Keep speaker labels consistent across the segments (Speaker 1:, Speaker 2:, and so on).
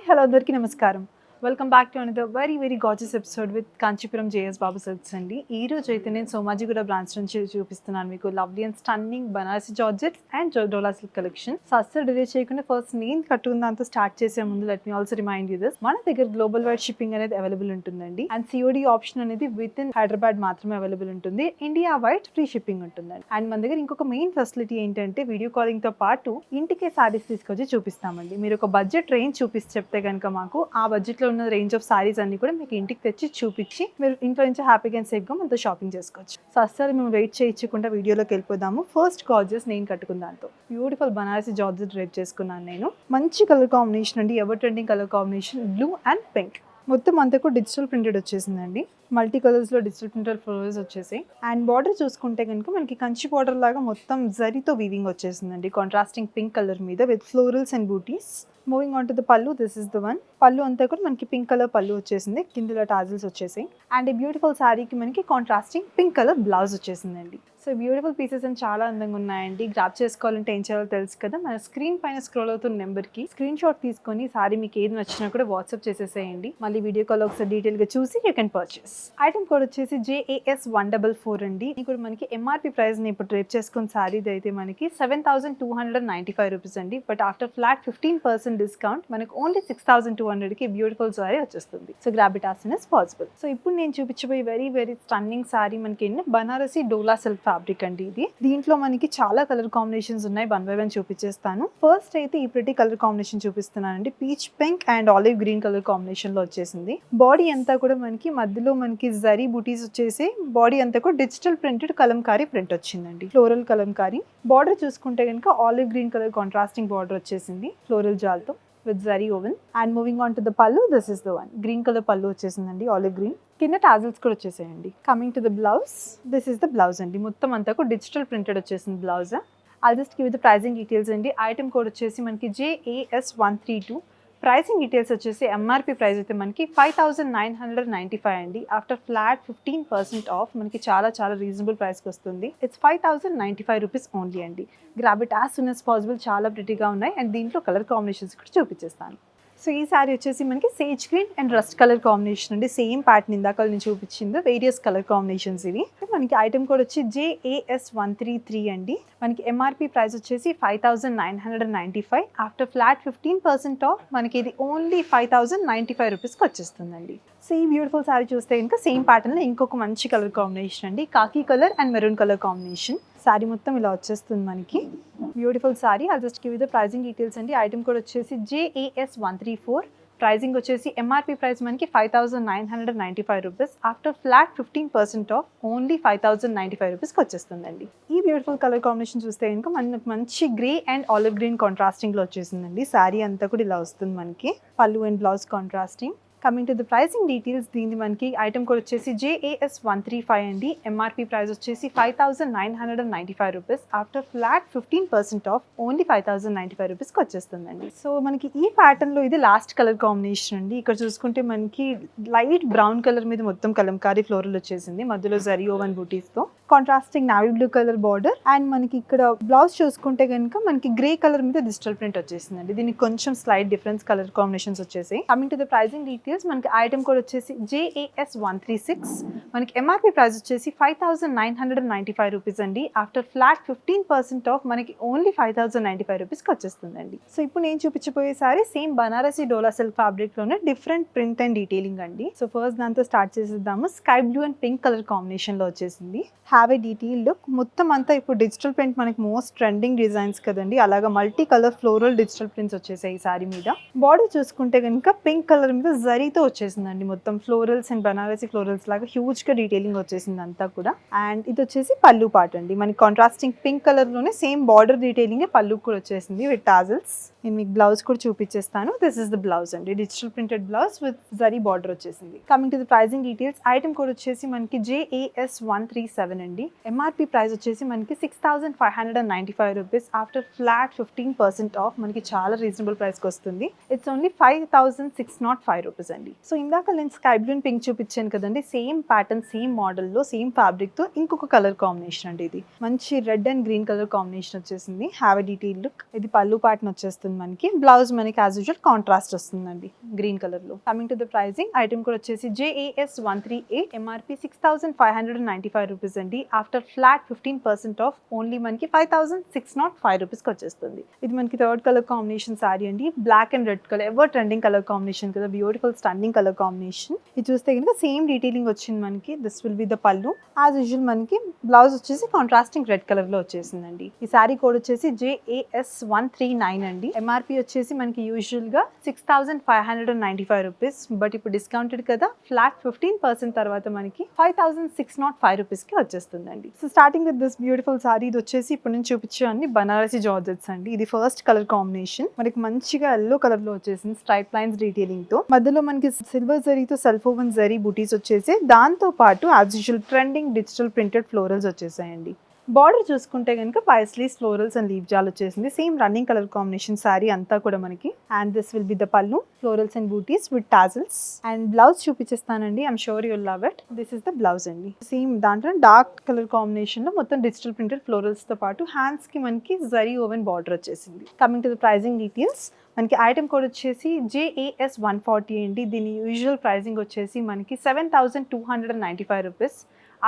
Speaker 1: Hello అందరికీ నమస్కారం. Welcome back to another very gorgeous episode with Kanchipuram JS Babu silks అండి. ఈ రోజు అయితే నేను సోమాజిగూడ బ్రాంచ్ నుంచి చూపిస్తున్నాను మీకు lovely and stunning Banarasi georgettes and Dola silk collection. So అస్సలు డిలే చేయకుండా ఫస్ట్ నేను కట్టుకున్న దాంతో స్టార్ట్ చేసే ముందు let me also remind you this, మన దగ్గర గ్లోబల్ వైడ్ షిప్పింగ్ అనేది అవైలబుల్ ఉంటుందండి. అండ్ సిఓడి ఆప్షన్ అనేది విత్ ఇన్ హైదరాబాద్ మాత్రమే అవైలబుల్ ఉంటుంది. ఇండియా వైడ్ ఫ్రీ షిప్పింగ్ ఉంటుందండి. అండ్ మన దగ్గర ఇంకొక మెయిన్ ఫెసిలిటీ ఏంటంటే వీడియో కాలింగ్ తో పాటు ఇంటికే సారీస్ తీసుకొచ్చి చూపిస్తామండి. మీరు ఒక బడ్జెట్ రేంజ్ చూపిస్తే చెప్తే కనుక మాకు ఆ బడ్జెట్ లో ఉన్న రేంజ్ ఆఫ్ సారీస్ అన్ని కూడా మీకు ఇంటికి తెచ్చి చూపించి మీరు ఇంట్లో నుంచి హ్యాపీగా అండ్ సేఫ్గా మనతో షాపింగ్ చేసుకోవచ్చు. సో అస్సలు మేము వెయిట్ చేయించకుండా వీడియోలోకి వెళ్ళిపోదాము. ఫస్ట్ గార్జెస్ నేను కట్టుకున్న దాంతో బ్యూటిఫుల్ బనారసి జార్జెట్ డ్రేప్ చేసుకున్నాను నేను. మంచి కలర్ కాంబినేషన్ అండి, ever trending colour combination blue and pink. మొత్తం అంతా కూడా డిజిటల్ ప్రింటెడ్ వచ్చేసిందండి. మల్టీ కలర్స్ లో డిజిటల్ ప్రింటెడ్ ఫ్లవర్స్ వచ్చేసాయి. అండ్ బార్డర్ చూసుకుంటే కనుక మనకి కంచి బార్డర్ లాగా మొత్తం జరీతో వీవింగ్ వచ్చేసిందండి, కాంట్రాస్టింగ్ పింక్ కలర్ మీద విత్ ఫ్లోరల్స్ అండ్ బూటీస్. Moving on to the pallu, this is the one. Pallu అంతా కూడా మనకి పింక్ కలర్ పల్లు వచ్చేసింది, కింద టాజిల్స్ వచ్చేసాయి. అండ్ ఈ బ్యూటిఫుల్ శారీకి మనకి కాంట్రాస్టింగ్ పింక్ కలర్ బ్లౌజ్ వచ్చేసిందండి. సో బ్యూటిఫుల్ పీసెస్ అని చాలా అందంగా ఉన్నాయండి. గ్రాప్ చేసుకోవాలంటే ఏం చేయాలో తెలుసు కదా, మన స్క్రీన్ పైన స్క్రోల్ అవుతున్న నెంబర్కి స్క్రీన్ షాట్ తీసుకొని సారీ మీకు ఏది నచ్చినా కూడా వాట్సాప్ చేసేసేయండి. మళ్ళీ వీడియో కాల్ ఒకసారి డీటెయిల్ గా చూసి you can purchase. Item code వచ్చేసి JAS 144 అండి. ఇప్పుడు మనకి MRP ప్రైస్ ని ఇప్పుడు రేట్ చేసుకున్న సారీ అయితే మనకి 7,295 రూపీస్ అండి. బట్ ఆఫ్టర్ ఫ్లాట్ 15% డిస్కౌంట్ మనకి ఓన్లీ 6,200 కి బ్యూటిఫుల్ సారీ వచ్చేస్తుంది. So grab it as soon as possible. So ఇప్పుడు నేను చూపించబోయే వెరీ స్టన్నింగ్ సారీ మనకి బనారసి డోలా సిల్క్ ఫ్యాబ్రిక్ అండి ఇది. దీంట్లో మనకి చాలా కలర్ కాంబినేషన్స్ ఉన్నాయి, వన్ బై వన్ చూపించేస్తాను. ఫస్ట్ అయితే ఈ ప్రతి కలర్ కాంబినేషన్ చూపిస్తున్నానండి. Peach pink and olive green colour combination లో వచ్చేసింది. బాడీ అంతా కూడా మనకి మధ్యలో మనకి జరీ బూటీస్ వచ్చేసి బాడీ అంతా కూడా డిజిటల్ ప్రింటెడ్ కలంకారీ ప్రింట్ వచ్చిందండి, ఫ్లోరల్ కలంకారీ. బార్డర్ చూసుకుంటే కనుక olive green colour contrasting border వచ్చేసింది ఫ్లోరల్ జాల్తో with zari woven. And moving on to the pallu, this is the one. Green colour pallu వచ్చేసిందండి, ఆలివ్ గ్రీన్. కింద టాజిల్స్ కూడా వచ్చేసాయండి. Coming to the blouse, this is the blouse అండి. మొత్తం అంతా కూడా డిజిటల్ ప్రింటెడ్ వచ్చేసింది blouse. I'll just give the pricing details అండి. ఐటమ్ కోడ్ వచ్చేసి మనకి JAS 132. ప్రైసింగ్ డీటెయిల్స్ వచ్చేసి MRP ప్రైస్ అయితే మనకి 5,995 అండి. ఆఫ్టర్ ఫ్లాట్ 15% ఆఫ్ మనకి చాలా రీజనబుల్ ప్రైస్కి వస్తుంది. ఇట్స్ 5,095 రూపీస్ ఓన్లీ అండి. Grab it as soon as possible. చాలా ప్రిటీగా ఉన్నాయి అండ్ దీంట్లో కలర్ కాంబినేషన్స్ కూడా చూపించేస్తాను. సో ఈ సారీ వచ్చేసి మనకి sage green and rust colour combination అండి. సేమ్ ప్యాటర్న్ ఇందాక నేను చూపించింది, వేరియస్ కలర్ కాంబినేషన్స్ ఇవి. మనకి ఐటమ్ కోడ్ వచ్చి JAS 133 అండి. మనకి MRP ప్రైస్ వచ్చేసి 5,995. ఆఫ్టర్ ఫ్లాట్ 15% ఆఫ్ మనకి ఇది ఓన్లీ 5,095 రూపీస్కి వచ్చేస్తుందండి. సో ఈ బ్యూటిఫుల్ సారీ చూస్తే ఇంకా సేమ్ ప్యాటర్న్లో ఇంకొక మంచి కలర్ కాంబినేషన్ అండి, khaki colour and maroon colour combination. Sari మొత్తం ఇలా వచ్చేస్తుంది మనకి. Beautiful sari. I'll just give you the pricing details అండి. ఐటమ్ కోడ్ వచ్చేసి JAS 134. ప్రైజింగ్ వచ్చేసి MRP ప్రైస్ మనకి 5,995 rupees. After flat 15% off only 5,095 రూపీస్కి వచ్చేస్తుందండి. ఈ బ్యూటిఫుల్ కలర్ కాంబినేషన్ చూస్తే కనుక మనకి మంచి గ్రే అండ్ ఆలివ్ గ్రీన్ కాంట్రాస్టింగ్లో వచ్చేసిందండి. సారీ అంతా కూడా ఇలా వస్తుంది మనకి. పల్లు and blouse contrasting. Coming to the pricing details, దీన్ని మనకి ఐటమ్ కోడ్ వచ్చేసి JAS 135 అండి. MRP ప్రైస్ వచ్చేసి 5,995 rupees. After flat 15% off only 5,095 రూపీస్కి వచ్చేస్తుందండి. సో మనకి ఈ ప్యాటర్న్లో ఇది లాస్ట్ కలర్ కాంబినేషన్ అండి. ఇక్కడ చూసుకుంటే మనకి లైట్ బ్రౌన్ కలర్ మీద మొత్తం కలంకారీ ఫ్లోరల్ వచ్చేసింది, మధ్యలో జరీ ఓవెన్ బూటీస్తో. Contrasting navy blue colour border. And మనకి ఇక్కడ బ్లౌజ్ చూసుకుంటే కనుక మనకి గ్రే కలర్ మీద డిజిటల్ ప్రింట్ వచ్చేసిందండి. దీనికి కొంచెం స్లైట్ డిఫరెన్స్ కలర్ కాంబినేషన్స్ వచ్చేసాయి. Coming to the pricing details, మనకి ఐటమ్ కోడ్ వచ్చేసి JAS 136. మనకి MRP ప్రైస్ వచ్చేసి 5,995 రూపీస్ అండి. ఆఫ్టర్ ఫ్లాట్ 15% ఆఫ్ మనకి ఓన్లీ 5,095 రూపీస్కి వచ్చేస్తుందండి. సో ఇప్పుడు నేను చూపించబోయే sari same Banarasi dola silk fabric లోనే డిఫరెంట్ ప్రింట్ అండ్ డీటెయిలింగ్ అండి. సో ఫస్ట్ దాంతో స్టార్ట్ చేసేద్దాము. Sky blue and pink colour combination లో వచ్చేసింది. Have a detail look. మొత్తం అంతా ఇప్పుడు డిజిటల్ ప్రింట్ మనకి మోస్ట్ ట్రెండింగ్ డిజైన్స్ కదండి, అలాగా multi colour floral digital prints వచ్చేసాయి ఈ సారీ మీద. బార్డర్ చూసుకుంటే కనుక పింక్ కలర్ మీద జరీతో వచ్చేసిందండి, మొత్తం ఫ్లోరల్స్ అండ్ బనారసి ఫ్లోరల్స్ లాగా హ్యూజ్ గా డీటెయిలింగ్ వచ్చేసింది అంతా కూడా. అండ్ ఇది వచ్చేసి పల్లు పార్ట్ అండి. మనకి కాంట్రాస్టింగ్ పింక్ కలర్ లోనే సేమ్ బార్డర్ డీటెయిలింగ్ పల్లు కూడా వచ్చేసింది విత్ టాజిల్స్. నేను మీకు బ్లౌజ్ కూడా చూపించేస్తాను. దిస్ ఇస్ ద బ్లౌజ్ అండి, digital printed blouse with zari border వచ్చేసింది. Coming to the pricing details, item code వచ్చేసి మనకి JAS 137 అండి. MRP ప్రైస్ వచ్చేసి మనకి 6,595 రూపీస్. ఆఫ్టర్ ఫ్లాట్ 15% ఆఫ్ మనకి చాలా రీజనబుల్ ప్రైస్కి వస్తుంది. ఇట్స్ ఓన్లీ 5,605 రూపీస్ అండి. సో ఇందాక నేను స్కై బ్లూ అండ్ పింక్ చూపించాను కదండి, సేమ్ ప్యాటర్న్ సేమ్ మోడల్లో సేమ్ ఫ్యాబ్రిక్ తో ఇంకొక కలర్ కాంబినేషన్ అండి. ఇది మంచి red and green colour combination వచ్చేసింది. Have a detail look. ఇది పల్లు ప్యాటర్న్ వచ్చేస్తుంది. వచ్చేస్తుంది మనకి. బ్లౌజ్ మనకి యాజ్ యూజువల్ కాంట్రాస్ట్ వస్తుందండి గ్రీన్ కలర్ లో. Coming to the pricing, item కూడా వచ్చేసి JAS 138, MRP 6595 రూపీస్ అండి. ఆఫ్టర్ ఫ్లాట్ 15% ఆఫ్ ఓన్లీ మనకి 5605 రూపీస్కి వచ్చేస్తుంది. ఇది మనకి థర్డ్ కలర్ కాంబినేషన్ సారీ అండి. Black and red colour ever trending colour combination కదా, బ్యూటిఫుల్ స్టన్నింగ్ కలర్ కాంబినేషన్. ఇది చూస్తే కనుక సేమ్ డీటెయిలింగ్ వచ్చింది మనకి. This will be the pallu. As usual మనకి బ్లౌజ్ వచ్చేసి కాంట్రాస్టింగ్ రెడ్ కలర్ లో వచ్చేసిందండి. ఈ సారీ కోడ్ వచ్చేసి JAS 139 అండి. MRP వచ్చేసి మనకి యూజువల్ గా 6595 రూపీస్, బట్ ఇప్పుడు డిస్కౌంటెడ్ కదా, ఫ్లాట్ 15% తర్వాత మనకి 5605 రూపీస్ కి వచ్చేస్తుందండి. So starting with this beautiful sorry. ఇది వచ్చేసి ఇప్పుడు నేను చూపించే అన్ని బనారసి జార్జెట్స్ అండి. ఇది ఫస్ట్ కలర్ కాంబినేషన్. మనకి మంచిగా ఎల్లో కలర్ లో వచ్చేసింది స్ట్రైప్ లైన్స్ డీటెయిలింగ్ తో. మధ్యలో మనకి సిల్వర్ జరీతో సెల్ఫ్ ఓవెన్ జరీ బూటీస్ వచ్చేసి, దాంతో పాటు as usual trending digital printed florals వచ్చేసాయండి. బార్డర్ చూసుకుంటే కనుక paisleys florals and leaf jaal వచ్చేసింది. Same running colour combination sari అంతా కూడా మనకి. And this will be the pallu, florals and butis with tassels. And blouse చూపించేస్తానండి. I'm sure you'll love it. This is the blouse అండి. Same దాంట్లో డార్క్ కలర్ కాంబినేషన్ లో మొత్తం digital printed florals తో పాటు హ్యాండ్స్ కి మనకి జరీ ఓవెన్ బార్డర్ వచ్చేసింది. Coming to the pricing details, మనకి ఐటమ్ కోడ్ వచ్చేసి JAS 140 అండి. దీని యూజువల్ ప్రైజింగ్ వచ్చేసి మనకి 7295 రూపీస్.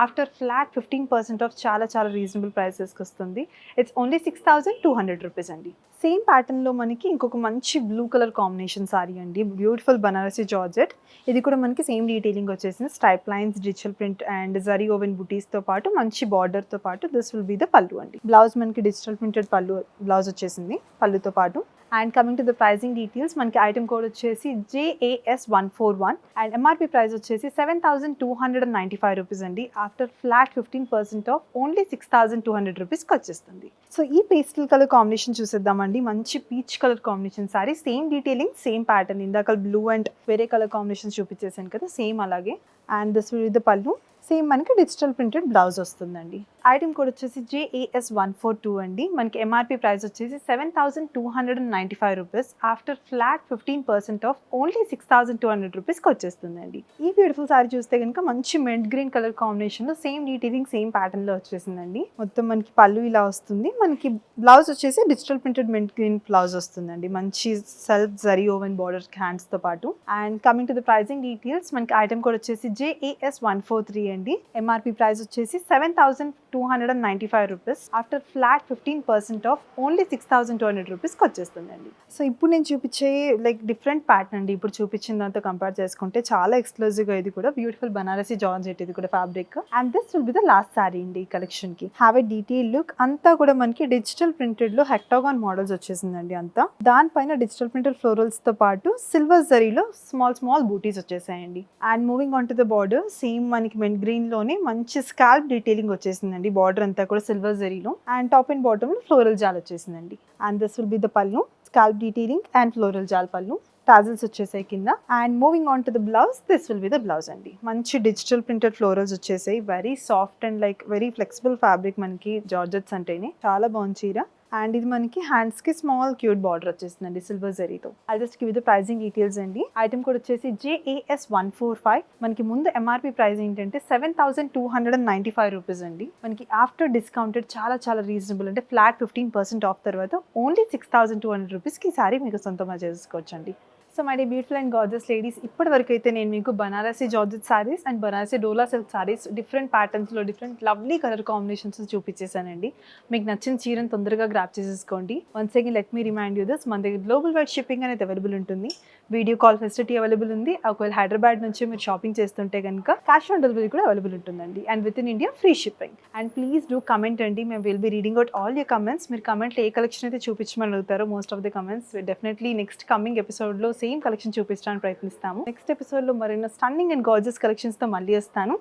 Speaker 1: ఆఫ్టర్ ఫ్లాట్ 15% ఆఫ్ చాలా చాలా రీజనబుల్ ప్రైసెస్కి వస్తుంది. ఇట్స్ ఓన్లీ 6200 రూపీస్ అండి. సేమ్ ప్యాటర్న్లో మనకి ఇంకొక మంచి బ్లూ కలర్ కాంబినేషన్ సారీ అండి. Beautiful Banarasi georgette. ఇది కూడా మనకి సేమ్ డీటెయిలింగ్ వచ్చేసింది. Stripe lines, digital print and zari woven బుటీస్తో పాటు మంచి బార్డర్తో పాటు దిస్ విల్ బీ ద పల్లు అండి. బ్లౌజ్ మనకి డిజిటల్ ప్రింటెడ్ పల్లు బ్లౌజ్ వచ్చేసింది పల్లుతో పాటు. And coming to the pricing details, మనకి ఐటమ్ కోడ్ వచ్చేసి JAS 141 అండ్ MRP ప్రైస్ వచ్చేసి 7295 రూపీస్ అండి. ఆఫ్టర్ ఫ్లాట్ 15% ఆఫ్ ఓన్లీ 6200 రూపీస్కి వచ్చేస్తుంది. సో ఈ పేస్టల్ కలర్ కాంబినేషన్ చూసేద్దామండి. మంచి peach colour combination sari. Same detailing, same pattern. ఇందాక బ్లూ అండ్ వేరే కలర్ కాంబినేషన్ చూపించేసాను కదా, సేమ్ అలాగే. And this will be the pallu. Same మనకి డిజిటల్ ప్రింటెడ్ బ్లౌజ్ వస్తుందండి. ఐటమ్ కోడ్ వచ్చేసి JAS 142 అండి. మనకి MRP ప్రైస్ వచ్చేసి 7295 rupees. After flat 15% off only 6200 రూపీస్కి వచ్చేస్తుందండి. ఈ బ్యూటిఫుల్ సారీ చూస్తే కనుక మంచి మెంట్ గ్రీన్ కలర్ కాంబినేషన్లో సేమ్ డీటెయిలింగ్, సేమ్ ప్యాటర్న్లో వచ్చేసిందండి. మొత్తం మనకి పళ్ళు ఇలా వస్తుంది. మనకి బ్లౌజ్ వచ్చేసి digital printed mint green blouse వస్తుందండి. మంచి సెల్ఫ్ జరీ ఓవెన్ బార్డర్ హ్యాండ్స్తో పాటు. And coming to the pricing details, మనకి ఐటమ్ కోడ్ వచ్చేసి JAS 143 అండి. MRP ప్రైస్ వచ్చేసి 7295 rupees. After flat 15% off only 6200 రూపీస్కి వచ్చేస్తుందండి. సో ఇప్పుడు నేను చూపించే లైక్ డిఫరెంట్ ప్యాటర్న్ అండి. ఇప్పుడు చూపించిన దాంతో కంపేర్ చేసుకుంటే చాలా ఎక్స్క్లూజివ్గా. ఇది కూడా బ్యూటిఫుల్ బనారసి జార్జెట్. ఇది కూడా fabric. And this will be the last sorry అండి ఈ కలెక్షన్ కి. Have a detail look. అంతా కూడా మనకి డిజిటల్ ప్రింటెడ్ లో హెక్టాగాన్ మోడల్స్ వచ్చేసిందండి అంతా. దానిపైన డిజిటల్ ప్రింటెడ్ ఫ్లోరల్స్ తో పాటు సిల్వర్ జరీలో స్మాల్ స్మాల్ బూటీస్ వచ్చేసాయండి. And moving on to the border, same మనకి మెంట్ గ్రీన్ లోనే మంచి స్కాల్ప్ డీటెయిలింగ్ వచ్చేసిందండి. బార్డర్ అంతా కూడా సిల్వర్ జరీలో. అండ్ టాప్ అండ్ బాటమ్ లో ఫ్లోరల్ జాల్ వచ్చేసిందండి. And this will be the pallu, scallop detailing and floral jaal pallu. Tassels వచ్చేసాయి కింద. And moving on to the blouse, this will be the blouse అండి. మంచి డిజిటల్ ప్రింటెడ్ ఫ్లోరల్స్ వచ్చేసాయి. Very soft and like very flexible fabric మనకి georgettes అంటేనే. చాలా బాగుంది చీర. అండ్ ఇది మనకి హ్యాండ్స్ కి స్మాల్ క్యూట్ బార్డర్ వచ్చేసిందండి సిల్వర్ జరీతో. I just give the pricing details అండి. ఐటమ్ కోడ్ వచ్చేసి JAS 145. మనకి ముందు MRP ప్రైస్ ఏంటంటే 7295 రూపీస్ అండి. మనకి ఆఫ్టర్ డిస్కౌంటెడ్ చాలా చాలా రీజనబుల్, అంటే ఫ్లాట్ 15% ఆఫ్ తర్వాత ఓన్లీ 6200 రూపీస్కి ఈ సారీ మీకు సొంతంగా చేసుకోవచ్చు అండి. So my dear beautiful and gorgeous ladies, ఇప్పటి వరకు అయితే నేను మీకు Banarasi georgette saris and Banarasi dola silk saris different ప్యాటర్న్స్లో డిఫరెంట్ లవ్లీ కలర్ కాంబినేషన్స్ చూపించేసానండి. మీకు నచ్చిన చీరను తొందరగా గ్రాప్ చేసేసుకోండి. Once again let me remind you this, మన దగ్గర గ్లోబల్ వైడ్ షిప్పింగ్ అనేది అవైలబుల్ ఉంటుంది. వీడియో కాల్ ఫెసిలిటీ అవైలబుల్ ఉంది. ఒకవేళ హైదరాబాద్ నుంచి మీరు షాపింగ్ చేస్తుంటే కనుక క్యాష్ ఆన్ డెలివరీ కూడా అవైలబుల్ ఉంటుందండి. And with in India free shipping. And please do comment అండి. మేము will be reading out all your comments. మీరు కమెంట్లో ఏ కలెక్షన్ అయితే చూపించమని అడుగుతారో most of the comments definitely next coming ఎపిసోడ్లో సేమ్ కలెక్షన్ చూపించడానికి ప్రయత్నిస్తాము. నెక్స్ట్ ఎపిసోడ్లో మరిన్న స్టన్నింగ్ అండ్ గార్జియస్ కలెక్షన్స్తో మళ్ళీ వస్తాను.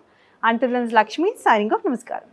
Speaker 1: Until then Lakshmi signing off. నమస్కారం.